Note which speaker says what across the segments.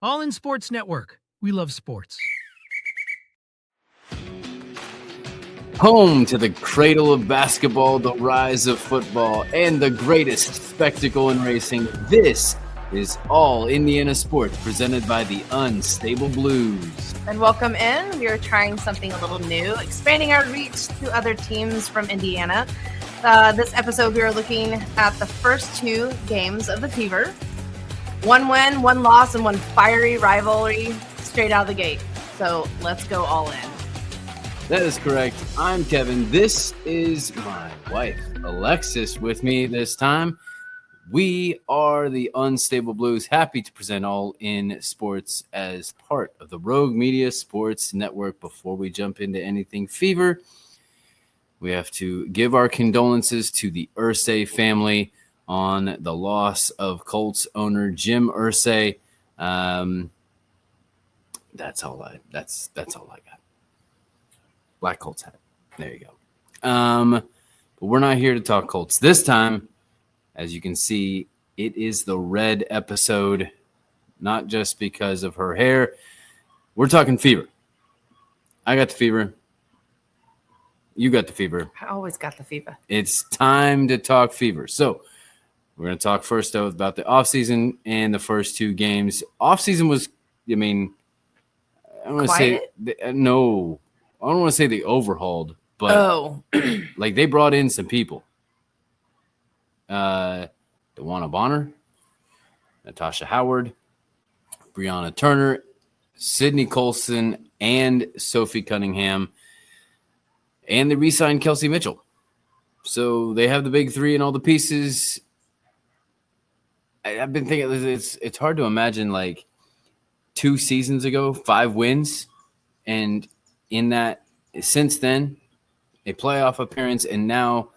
Speaker 1: All in Sports Network. We love sports.
Speaker 2: Home to the cradle of basketball, the rise of football, and the greatest spectacle in racing. This is All Indiana Sports, presented by the Unstable Blues.
Speaker 3: And welcome in. We are trying something a little new, expanding our reach to other teams from Indiana. This episode, we are looking at the first two games of the Fever. One win, one loss, and one fiery rivalry straight out of the gate. So let's go all in.
Speaker 2: That is correct. I'm Kevin. This is my wife, Alexis, with me this time. We are the Unstable Blues, happy to present All In Sports as part of the Rogue Media Sports Network. Before we jump into anything Fever, we have to give our condolences to the Irsay family on the loss of Colts owner Jim Irsay. That's all I got. Black Colts hat. There you go. But we're not here to talk Colts this time. As you can see, it is the red episode, not just because of her hair. We're talking Fever. I got the fever. You got the fever.
Speaker 3: I always got the fever.
Speaker 2: It's time to talk Fever. So we're going to talk first, though, about the offseason and the first two games. Offseason was, I don't want to say no. I don't want to say they overhauled, but like they brought in some people. DeWanna Bonner, Natasha Howard, Brianna Turner, Sydney Colson, and Sophie Cunningham, and they re-signed Kelsey Mitchell. So they have the big three and all the pieces. I've been thinking it's hard to imagine like 2 seasons ago, 5 wins, and in that, since then, a playoff appearance, and now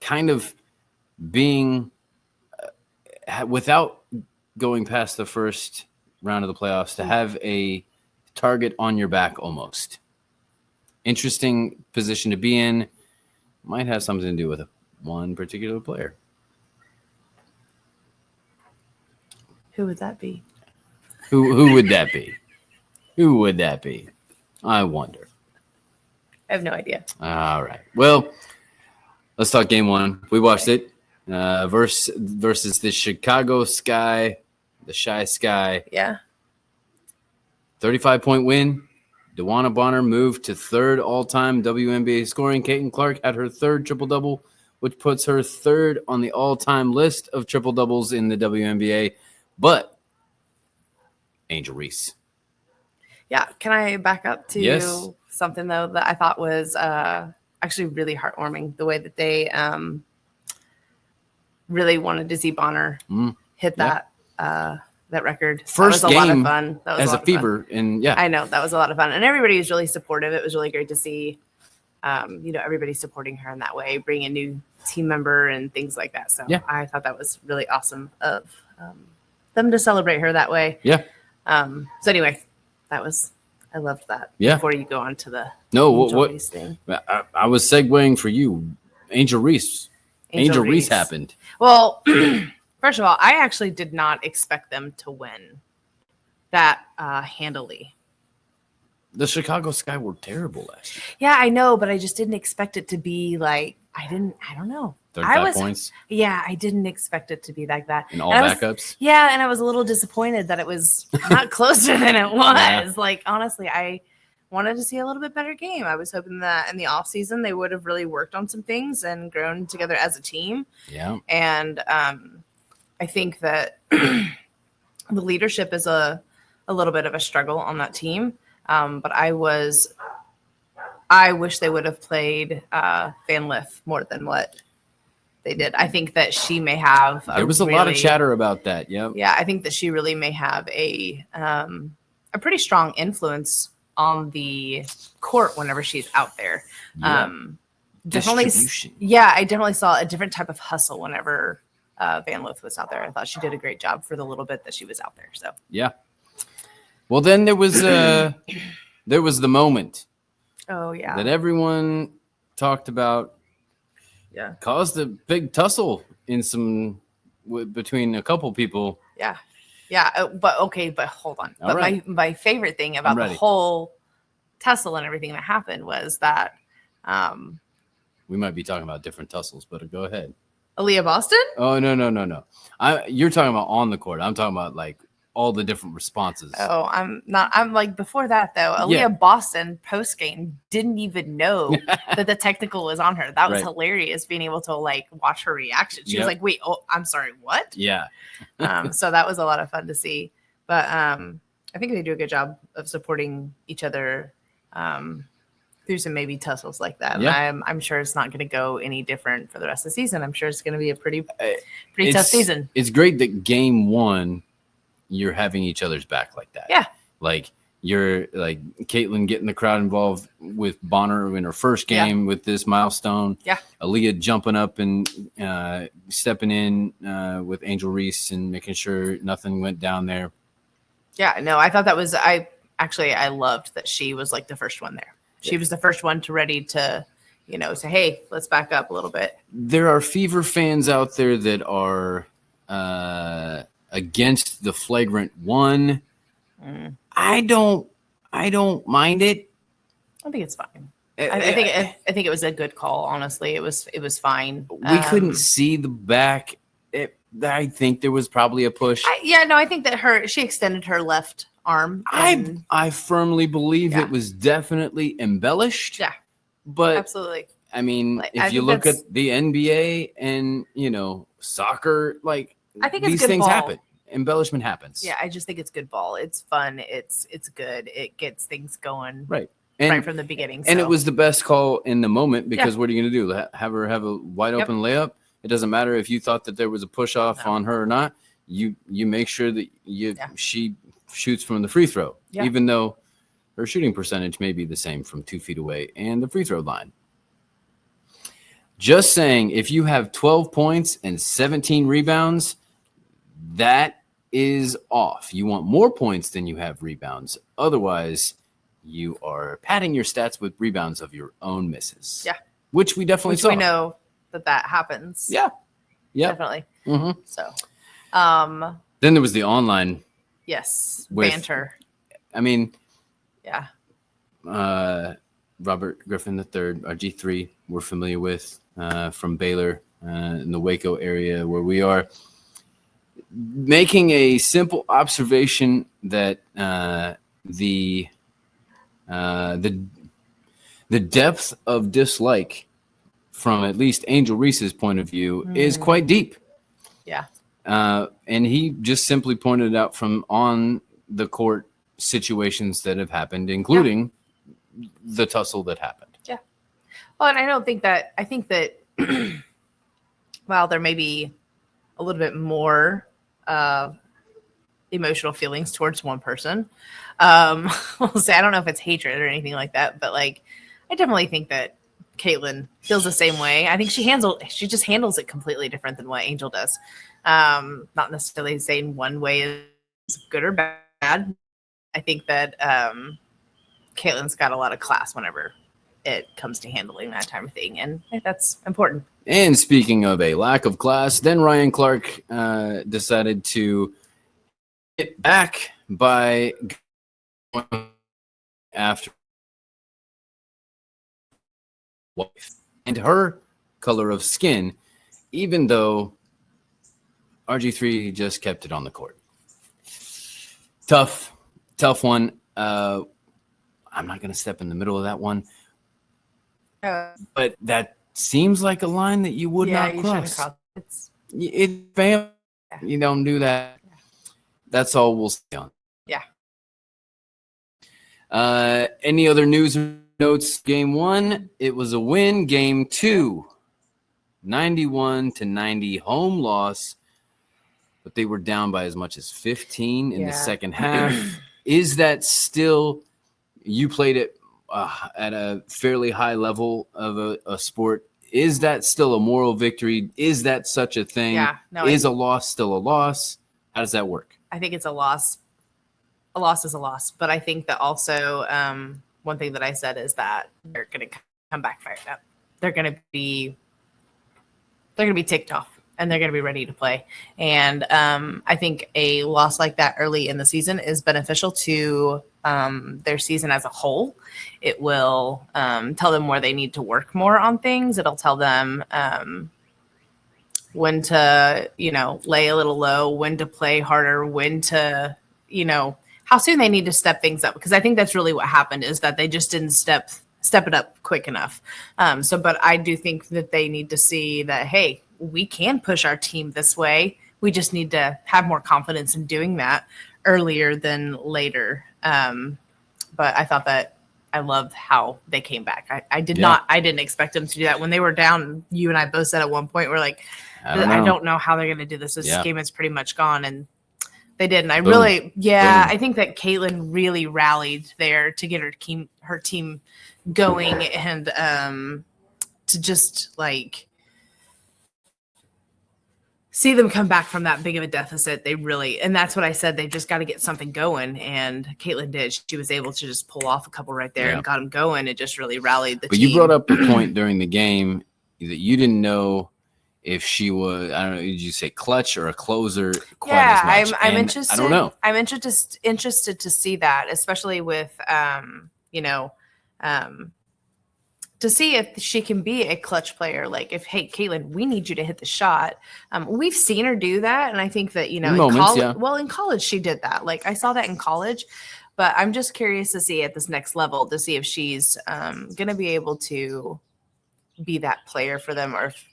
Speaker 2: kind of being without going past the first round of the playoffs to have a target on your back almost. Interesting position to be in. Might have something to do with one particular player.
Speaker 3: Who would that be?
Speaker 2: Who would that be? Who would that be? I wonder.
Speaker 3: I have no idea.
Speaker 2: All right. Well, let's talk game one. We watched it versus the Chicago Sky, the Shy Sky.
Speaker 3: Yeah.
Speaker 2: 35-point win. DeWanna Bonner moved to third all-time WNBA scoring. Caitlin Clark had her third triple-double, which puts her third on the all-time list of triple-doubles in the WNBA. But Angel Reese.
Speaker 3: Yeah. Can I back up to something, though, that I thought was actually really heartwarming, the way that they really wanted to see Bonner hit that record.
Speaker 2: First
Speaker 3: that was a
Speaker 2: game
Speaker 3: lot of fun. That was
Speaker 2: as a Fever. And
Speaker 3: I know that was a lot of fun. And everybody was really supportive. It was really great to see, everybody supporting her in that way, bring a new team member and things like that. So I thought that was really awesome of them to celebrate her that way.
Speaker 2: Yeah.
Speaker 3: So anyway, I loved that.
Speaker 2: Yeah.
Speaker 3: Before you go on to the
Speaker 2: Reese thing. I was segueing for you. Angel Reese. Angel Reese happened.
Speaker 3: Well, first of all, I actually did not expect them to win that handily.
Speaker 2: The Chicago Sky were terrible last year.
Speaker 3: Yeah, I know, but I just didn't expect it to be like I don't know.
Speaker 2: 35 points.
Speaker 3: Yeah, I didn't expect it to be like that.
Speaker 2: And all backups.
Speaker 3: And I was a little disappointed that it was not closer than it was. Yeah. Like, honestly, I wanted to see a little bit better game. I was hoping that in the offseason they would have really worked on some things and grown together as a team.
Speaker 2: Yeah.
Speaker 3: And I think that the leadership is a little bit of a struggle on that team. But I wish they would have played Van Lith more than what they did. I think that she may have.
Speaker 2: There was a lot of chatter about that. Yeah.
Speaker 3: Yeah, I think that she really may have a pretty strong influence on the court whenever she's out there.
Speaker 2: Yeah.
Speaker 3: Definitely. Yeah, I definitely saw a different type of hustle whenever Van Lith was out there. I thought she did a great job for the little bit that she was out there. So
Speaker 2: yeah. Well, then there was the moment.
Speaker 3: Oh yeah.
Speaker 2: That everyone talked about.
Speaker 3: Yeah.
Speaker 2: Caused a big tussle between a couple people.
Speaker 3: Yeah. Yeah, but hold on.
Speaker 2: All
Speaker 3: But
Speaker 2: right.
Speaker 3: my favorite thing about the
Speaker 2: ready.
Speaker 3: whole tussle and everything that happened was that
Speaker 2: We might be talking about different tussles, but go ahead.
Speaker 3: Aaliyah Boston.
Speaker 2: Oh, no. You're talking about on the court. I'm talking about like all the different responses.
Speaker 3: Oh, I'm not. I'm like before that though. Aaliyah
Speaker 2: Yeah.
Speaker 3: Boston post game didn't even know that the technical was on her. That was
Speaker 2: Right.
Speaker 3: hilarious. Being able to like watch her reaction. She was
Speaker 2: Yep.
Speaker 3: like, "Wait, oh, I'm sorry, what?"
Speaker 2: Yeah.
Speaker 3: So that was a lot of fun to see. But I think they do a good job of supporting each other through some maybe tussles like that.
Speaker 2: Yeah.
Speaker 3: And I'm sure it's not going to go any different for the rest of the season. I'm sure it's going to be a pretty
Speaker 2: It's-
Speaker 3: tough season.
Speaker 2: It's great that game one, you're having each other's back like that.
Speaker 3: Yeah.
Speaker 2: Like you're like Caitlin getting the crowd involved with Bonner in her first game with this milestone.
Speaker 3: Yeah.
Speaker 2: Aaliyah jumping up and stepping in with Angel Reese and making sure nothing went down there.
Speaker 3: Yeah, no, I thought that was I loved that she was like the first one there. She was the first one ready to, say, hey, let's back up a little bit.
Speaker 2: There are Fever fans out there that are against the flagrant one. I don't mind it.
Speaker 3: I think it's fine. I think it was a good call. Honestly, it was fine.
Speaker 2: We couldn't see the back. I think there was probably a push.
Speaker 3: I think that she extended her left arm.
Speaker 2: I firmly believe
Speaker 3: Yeah.
Speaker 2: it was definitely embellished.
Speaker 3: Yeah,
Speaker 2: But
Speaker 3: absolutely.
Speaker 2: I mean,
Speaker 3: Like, I
Speaker 2: if you
Speaker 3: think
Speaker 2: look at
Speaker 3: that's-
Speaker 2: the NBA and soccer, like
Speaker 3: I think it's
Speaker 2: these
Speaker 3: good
Speaker 2: things
Speaker 3: ball.
Speaker 2: happen. Embellishment happens.
Speaker 3: Yeah, I just think it's good ball. It's fun. It's good. It gets things going
Speaker 2: Right.
Speaker 3: right from the beginning.
Speaker 2: And
Speaker 3: so.
Speaker 2: it was the best call in the moment because what are you going to do? Have her have a wide open layup? It doesn't matter if you thought that there was a push off on her or not. You make sure that she shoots from the free throw, even though her shooting percentage may be the same from 2 feet away and the free throw line. Just saying, if you have 12 points and 17 rebounds, that is off. You want more points than you have rebounds. Otherwise, you are padding your stats with rebounds of your own misses.
Speaker 3: Yeah.
Speaker 2: Which we definitely
Speaker 3: Which
Speaker 2: saw.
Speaker 3: we know that happens.
Speaker 2: Yeah. Yeah.
Speaker 3: Definitely.
Speaker 2: Mm-hmm.
Speaker 3: So,
Speaker 2: Then there was the online.
Speaker 3: yes,
Speaker 2: With-
Speaker 3: banter.
Speaker 2: I mean,
Speaker 3: Yeah.
Speaker 2: Robert Griffin III, RG3, we're familiar with from Baylor in the Waco area where we are. Making a simple observation that the depth of dislike from at least Angel Reese's point of view is quite deep.
Speaker 3: Yeah.
Speaker 2: And he just simply pointed out from on the court situations that have happened, including the tussle that happened.
Speaker 3: Yeah. Well, and I think that while there may be a little bit more emotional feelings towards one person, we'll say, I don't know if it's hatred or anything like that, but like, I definitely think that Caitlin feels the same way. I think she just handles it completely different than what Angel does. Not necessarily saying one way is good or bad. I think that Caitlin's got a lot of class whenever it comes to handling that type of thing, and I think that's important.
Speaker 2: And speaking of a lack of class, then Ryan Clark decided to get back by going after wife and her color of skin, even though RG3 just kept it on the court. Tough one. I'm not going to step in the middle of that one, but that seems like a line that you would not cross. It's family. You don't do that. That's all we'll say on.
Speaker 3: Yeah.
Speaker 2: Any other news or notes? Game 1, it was a win. Game 2, 91-90 home loss, but they were down by as much as 15 in the second half. Is that still? You played it at a fairly high level of a sport. Is that still a moral victory? Is that such a thing?
Speaker 3: Yeah. No,
Speaker 2: is a loss still a loss? How does that work?
Speaker 3: I think it's a loss. A loss is a loss, but I think that also one thing that I said is that they're going to come back fired up. They're going to be ticked off and they're going to be ready to play. And I think a loss like that early in the season is beneficial to their season as a whole. It will tell them where they need to work more on things. It'll tell them when to, lay a little low, when to play harder, when to, how soon they need to step things up. Because I think that's really what happened, is that they just didn't step it up quick enough. But I do think that they need to see that, hey, we can push our team this way. We just need to have more confidence in doing that earlier than later. But I thought that I loved how they came back. I didn't expect them to do that when they were down. You and I both said at one point, we're like, I don't know how they're going to do this. This game is pretty much gone. And they did. And I really, I think that Caitlin really rallied there to get her team going, and to just see them come back from that big of a deficit. They really, and that's what I said, they just got to get something going. And Caitlin did. She was able to just pull off a couple right there and got them going. It just really rallied the team.
Speaker 2: But you brought up a point during the game that you didn't know if she was, I don't know, did you say clutch or a closer?
Speaker 3: I'm interested.
Speaker 2: I don't know.
Speaker 3: I'm interested to see that, especially with, to see if she can be a clutch player. Like, if, hey, Caitlin, we need you to hit the shot. We've seen her do that. And I think that, in college, she did that. Like, I saw that in college, but I'm just curious to see at this next level, to see if she's going to be able to be that player for them. Or if,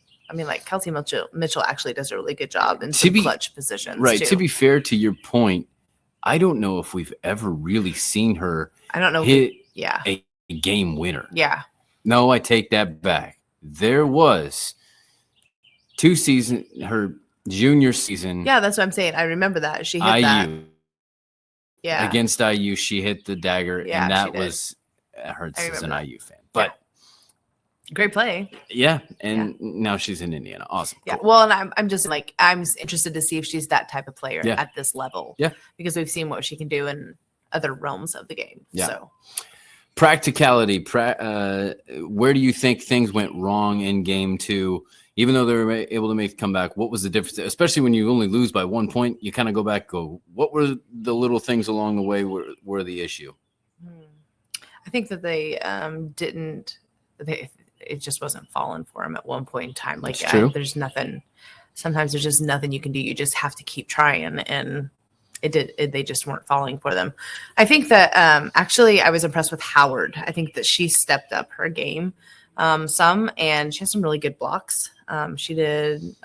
Speaker 3: Kelsey Mitchell actually does a really good job in some clutch positions.
Speaker 2: Right.
Speaker 3: Too.
Speaker 2: To be fair to your point, I don't know if we've ever really seen her hit a game winner.
Speaker 3: Yeah.
Speaker 2: No, I take that back. There was 2 seasons, her junior season.
Speaker 3: Yeah, that's what I'm saying. I remember that. She hit
Speaker 2: IU.
Speaker 3: that. Yeah.
Speaker 2: Against IU, she hit the dagger, and that was her as an IU fan. But
Speaker 3: great play.
Speaker 2: Yeah, and now she's in Indiana. Awesome.
Speaker 3: Yeah.
Speaker 2: Cool.
Speaker 3: Well, and I'm just I'm interested to see if she's that type of player at this level.
Speaker 2: Yeah.
Speaker 3: Because we've seen what she can do in other realms of the game.
Speaker 2: Yeah.
Speaker 3: So
Speaker 2: practicality. Where do you think things went wrong in game 2? Even though they were able to make the comeback, what was the difference? Especially when you only lose by 1 point, you kind of go back, what were the little things along the way were the issue?
Speaker 3: I think that they didn't. It just wasn't falling for him at one point in time. Like, there's nothing. Sometimes there's just nothing you can do. You just have to keep trying, and they just weren't falling for them. I think that actually I was impressed with Howard. I think that she stepped up her game some, and she has some really good blocks. She did.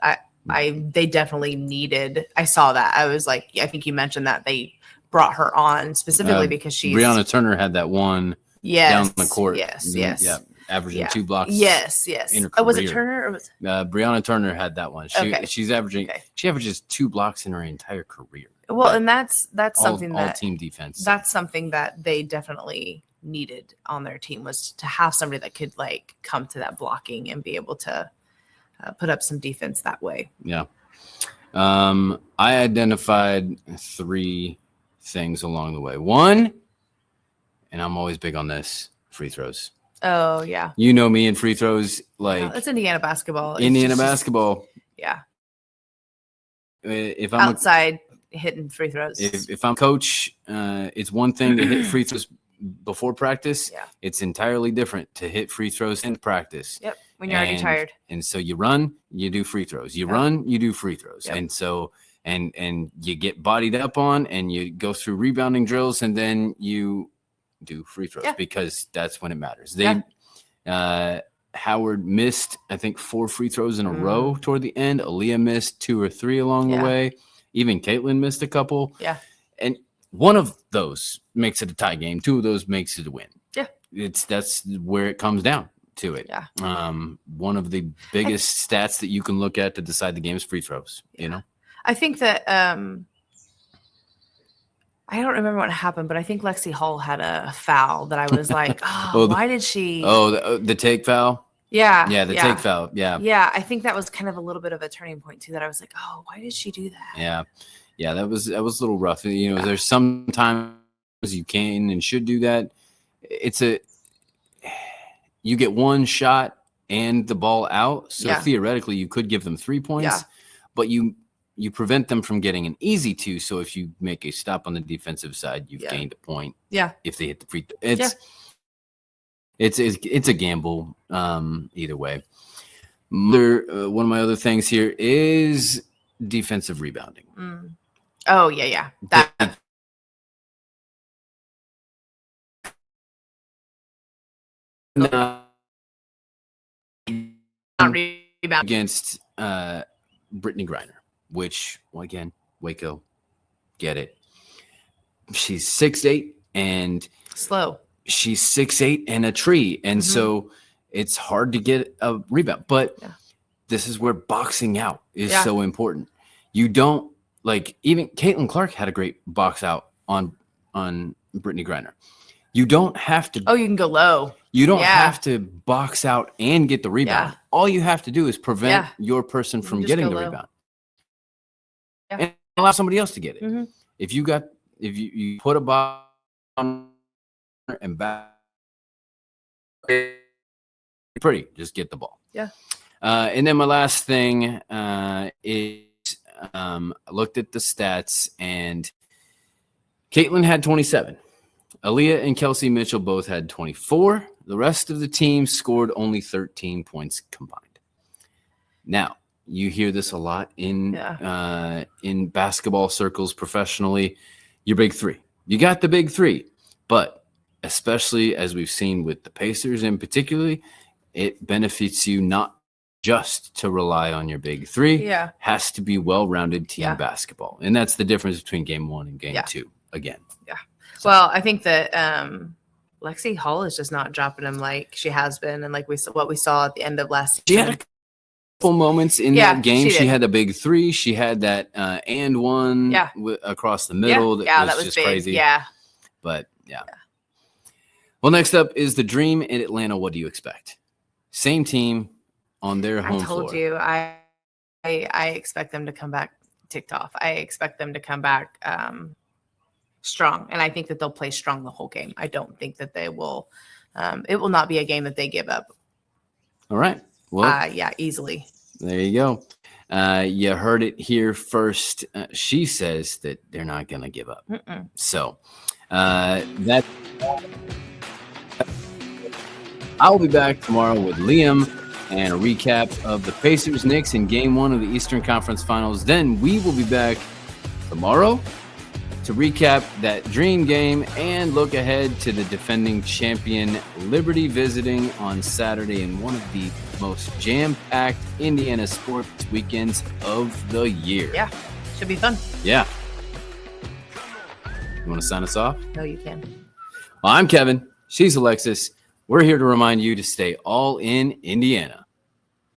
Speaker 3: They definitely needed. I saw that. I was like, I think you mentioned that they brought her on specifically because
Speaker 2: Brianna Turner had that one down the court.
Speaker 3: Yes.
Speaker 2: Yeah. Averaging 2 blocks.
Speaker 3: Yes. Oh, was it Turner? Or was
Speaker 2: Brianna Turner had that one. She's averaging. She averages 2 blocks in her entire career.
Speaker 3: Well, and that's something
Speaker 2: all team defense.
Speaker 3: That's something that they definitely needed on their team, was to have somebody that could come to that blocking and be able to put up some defense that way.
Speaker 2: Yeah. I identified 3 things along the way. 1, and I'm always big on this, free throws.
Speaker 3: Oh, yeah.
Speaker 2: You know me in free throws.
Speaker 3: It's Indiana basketball.
Speaker 2: Basketball.
Speaker 3: Yeah.
Speaker 2: If I'm
Speaker 3: outside hitting free throws.
Speaker 2: If I'm coach, it's one thing to hit free throws before practice. Yeah. It's entirely different to hit free throws in practice.
Speaker 3: Yep. When you're already tired.
Speaker 2: And so you run, you do free throws. You run, you do free throws. Yep. And so and you get bodied up on, and you go through rebounding drills, and then you do free throws because that's when it matters. Howard missed, I think, 4 free throws in a row toward the end. Aaliyah missed 2 or 3 along the way. Even Caitlin missed a couple. Yeah. And one of those makes it a tie game. 2 of those makes it a win. Yeah. That's where it comes down to it. Yeah. One of the biggest stats that you can look at to decide the game is free throws. You know?
Speaker 3: I think that I don't remember what happened, but I think Lexi Hull had a foul that I was like, why did she?
Speaker 2: Oh, the take foul?
Speaker 3: Yeah.
Speaker 2: Yeah, the take foul. Yeah.
Speaker 3: Yeah, I think that was kind of a little bit of a turning point, too, that I was like, why did she do that?
Speaker 2: Yeah. Yeah, that was a little rough. There's sometimes you can and should do that. You get 1 shot and the ball out. So theoretically, you could give them 3 points. Yeah. but you prevent them from getting an easy 2. So if you make a stop on the defensive side, you've gained a point.
Speaker 3: Yeah.
Speaker 2: If they hit the free throw, it's a gamble either way. One of my other things here is defensive rebounding.
Speaker 3: Oh yeah. That
Speaker 2: not
Speaker 3: rebound
Speaker 2: against Brittany Griner, which, well, again, Waco, get it. She's 6'8" and
Speaker 3: slow.
Speaker 2: She's 6'8" and a tree, and so it's hard to get a rebound. But this is where boxing out is so important. You don't even Caitlin Clark had a great box out on Brittany Griner. You don't have to.
Speaker 3: Oh, you can go low.
Speaker 2: You don't have to box out and get the rebound.
Speaker 3: Yeah.
Speaker 2: All you have to do is prevent your person from getting the rebound. And allow somebody else to get it. If you put a box on and back, pretty, just get the ball.
Speaker 3: Yeah.
Speaker 2: And then my last thing is I looked at the stats, and Caitlin had 27. Aaliyah and Kelsey Mitchell both had 24. The rest of the team scored only 13 points combined. Now, you hear this a lot in basketball circles professionally. Your big 3. You got the big 3. But especially as we've seen with the Pacers in particularly, it benefits you not just to rely on your big 3.
Speaker 3: Yeah.
Speaker 2: Has to be well-rounded team basketball. And that's the difference between game 1 and game 2 again.
Speaker 3: Yeah. Well, I think that Lexi Hall is just not dropping them like she has been, and like what we saw at the end of last season.
Speaker 2: She had a couple moments in that game. She had a big 3. She had that and one across the middle. That was just
Speaker 3: big.
Speaker 2: crazy.
Speaker 3: Yeah.
Speaker 2: But well, next up is the Dream in Atlanta. What do you expect? Same team on their home floor.
Speaker 3: I told you I expect them to come back ticked off. I expect them to come back strong, and I think that they'll play strong the whole game. I don't think that they will. It will not be a game that they give up.
Speaker 2: All right. Well,
Speaker 3: easily.
Speaker 2: There you go. You heard it here first. She says that they're not going to give up. So that I'll be back tomorrow with Liam and a recap of the Pacers Knicks in game 1 of the Eastern Conference Finals. Then we will be back tomorrow to recap that dream game and look ahead to the defending champion Liberty visiting on Saturday in one of the most jam-packed Indiana sports weekends of the year.
Speaker 3: Yeah, should be fun.
Speaker 2: Yeah. You want to sign us off?
Speaker 3: No, you can.
Speaker 2: Well, I'm Kevin. She's Alexis. We're here to remind you to stay all in Indiana.